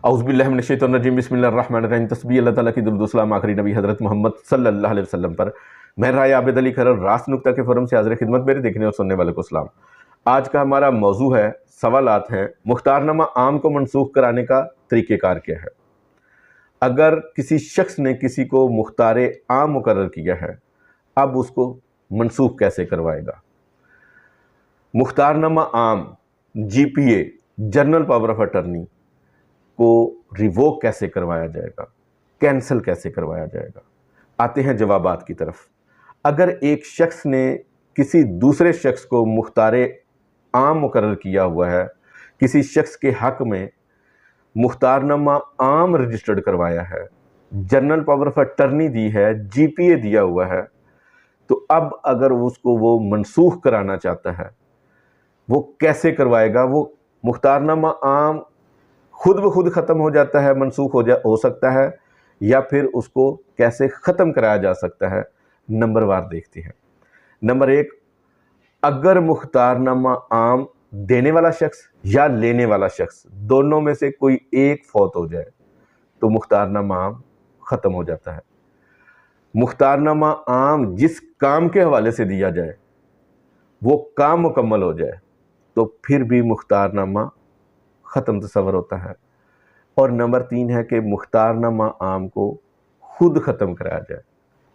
औज़ुबिल्लाहिमिनश्शैतानिर्रजीम बिस्मिल्लाहिर्रहमानिर्रहीम। तस्बीह अल्लाह ताला की दुरूद व सलाम आखिरी नबी हज़रत मोहम्मद सल्लल्लाहु अलैहि वसल्लम पर। मैं राय आबिद अली खरर रास नुक्ता के फोरम से हाज़िर खिदमत। मेरे देखने और सुनने वाले को सलाम। आज का हमारा मौजू है, सवालात हैं, मुख्तारनामा आम को मनसूख कराने का तरीक़ेकार क्या है। अगर किसी शख्स ने किसी को मुख्तार आम मुकर्रर किया है, अब उसको मनसूख कैसे करवाएगा। मुख्तारनामा आम GPA general power of attorney को रिवोक कैसे करवाया जाएगा, कैंसिल कैसे करवाया जाएगा। आते हैं जवाबात की तरफ। अगर एक शख्स ने किसी दूसरे शख्स को मुख्तार आम मुकर्रर किया हुआ है, किसी शख्स के हक़ में मुख्तारनामा आम रजिस्टर्ड करवाया है, जर्नल पावर ऑफ अटर्नी दी है, GPA दिया हुआ है, तो अब अगर उसको वो मनसूख कराना चाहता है, वो कैसे करवाएगा। वो मुख्तारनामा आम खुद ब खुद ख़त्म हो जाता है, मनसूख हो सकता है, या फिर उसको कैसे ख़त्म कराया जा सकता है। नंबर वार देखते हैं। नंबर 1, अगर मुख्तारनामा आम देने वाला शख्स या लेने वाला शख्स दोनों में से कोई एक फौत हो जाए तो मुख्तारनामा आम ख़त्म हो जाता है। मुख्तारनामा आम जिस काम के हवाले से दिया जाए वो काम मुकम्मल हो जाए तो फिर भी मुख्तारनामा ख़त्म तस्वर होता है। और नंबर 3 है कि मुख्तारनामा आम को खुद ख़त्म कराया जाए।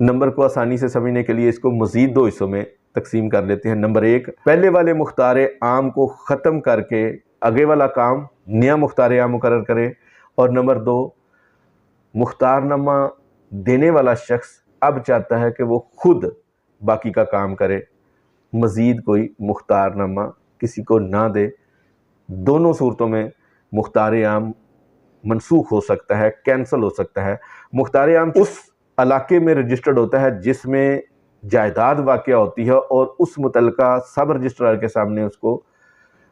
नंबर को आसानी से समझने के लिए इसको मज़ीद 2 हिस्सों में तकसीम कर लेते हैं। नंबर 1, पहले वाले मुख्तार आम को ख़त्म करके आगे वाला काम नया मुख्तार आम मुकर्रर करे। और नंबर 2, मुख्तारनामा देने वाला शख्स अब चाहता है कि वो खुद बाकी का काम करे, मज़ीद कोई मुख्तारनामा किसी को ना दे। दोनों सूरतों में मुख्तार आम मनसूख हो सकता है, कैंसिल हो सकता है। मुख्तार आम उस इलाके में रजिस्टर्ड होता है जिसमें जायदाद वाक़या होती है और उस मुतल्लिका सब रजिस्ट्रार के सामने उसको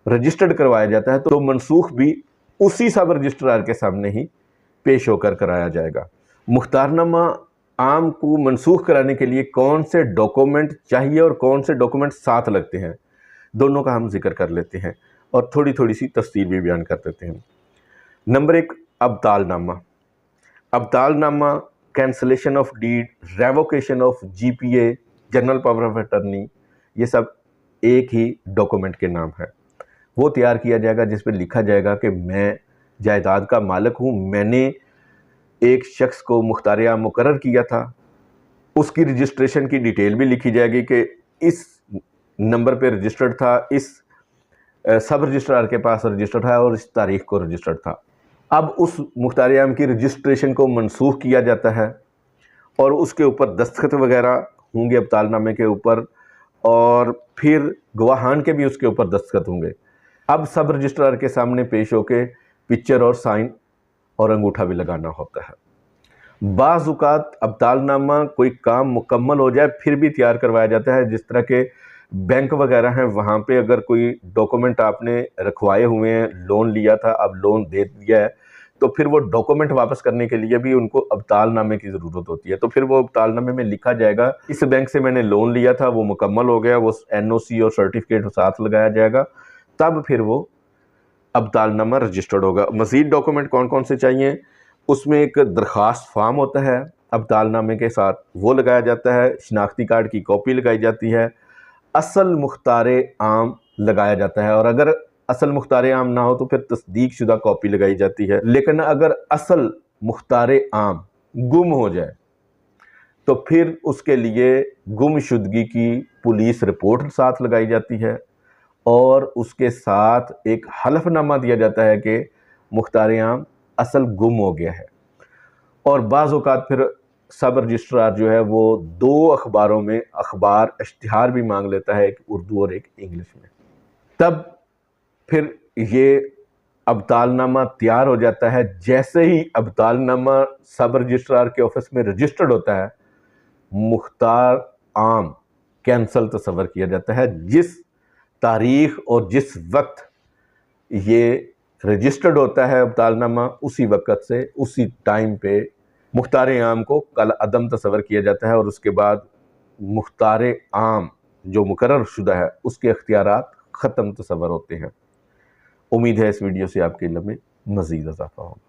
रजिस्टर्ड करवाया जाता है, तो मनसूख भी उसी सब रजिस्ट्रार के सामने ही पेश होकर कराया जाएगा। मुख्तारनामा आम को मनसूख कराने के लिए कौन से डॉक्यूमेंट चाहिए और कौन से डॉक्यूमेंट साथ लगते हैं, दोनों का हम जिक्र कर लेते हैं और थोड़ी थोड़ी सी तफसील भी बयान कर देते हैं। नंबर 1, अब्तालनामा। अब्तालनामा cancellation of deed, revocation of GPA, general power of attorney, ये सब एक ही डॉक्यूमेंट के नाम है। वो तैयार किया जाएगा जिस पर लिखा जाएगा कि मैं जायदाद का मालिक हूँ, मैंने एक शख्स को मुख्तार आम मुकर्रर किया था। उसकी रजिस्ट्रेशन की डिटेल भी लिखी जाएगी कि इस नंबर पे रजिस्टर्ड था, इस सब रजिस्ट्रार के पास रजिस्टर्ड है और इस तारीख को रजिस्टर्ड था। अब उस मुख्तार आम की रजिस्ट्रेशन को मनसूख किया जाता है और उसके ऊपर दस्तखत वगैरह होंगे अब्तालनामे के ऊपर, और फिर गवाहान के भी उसके ऊपर दस्तखत होंगे। अब सब रजिस्ट्रार के सामने पेश होके पिक्चर और साइन और अंगूठा भी लगाना होता है। बाज़ औक़ात अब्तालनामा कोई काम मुकम्मल हो जाए फिर भी तैयार करवाया जाता है, जिस तरह के बैंक वगैरह हैं, वहाँ पे अगर कोई डॉक्यूमेंट आपने रखवाए हुए हैं, लोन लिया था, अब लोन दे दिया है, तो फिर वो डॉक्यूमेंट वापस करने के लिए भी उनको अब्तालनामे की ज़रूरत होती है। तो फिर वो अब्तालनामे में लिखा जाएगा इस बैंक से मैंने लोन लिया था, वो मुकम्मल हो गया, वो NOC और सर्टिफिकेट साथ लगाया जाएगा, तब फिर वो अब्तालनामा रजिस्टर्ड होगा। मज़ीद डॉक्यूमेंट कौन कौन से चाहिए, उसमें एक दरख्वास्त फार्म होता है अब्तालनामे के साथ, वो लगाया जाता है, शनाख्ती कार्ड की कॉपी लगाई जाती है, असल मुख्तार आम लगाया जाता है, और अगर असल मुख्तार आम ना हो तो फिर तस्दीक शुदा कॉपी लगाई जाती है। लेकिन अगर असल मुख्तार आम गुम हो जाए तो फिर उसके लिए गुमशुदगी की पुलिस रिपोर्ट साथ लगाई जाती है और उसके साथ एक हलफनामा दिया जाता है कि मुख्तार आम असल गुम हो गया है। और बाज़ औक़ात फिर सब रजिस्ट्रार जो है वो 2 अखबारों में अखबार इश्तिहार भी मांग लेता है, एक उर्दू और एक इंग्लिश में। तब फिर ये अब्तालनामा तैयार हो जाता है। जैसे ही अब्तालनामा सब रजिस्ट्रार के ऑफिस में रजिस्टर्ड होता है, मुख्तार आम कैंसल तस्वर किया जाता है। जिस तारीख़ और जिस वक्त ये रजिस्टर्ड होता है अब्तालनामा, उसी वक्त से उसी टाइम पे मुख्तार आम को कल अदम तस्वर किया जाता है और उसके बाद मुख्तार आम जो मुकर्रर शुदा है उसके इख्तियारात ख़त्म तस्वर होते हैं। उम्मीद है इस वीडियो से आपके इल्म में मज़ीद इज़ाफ़ा होगा।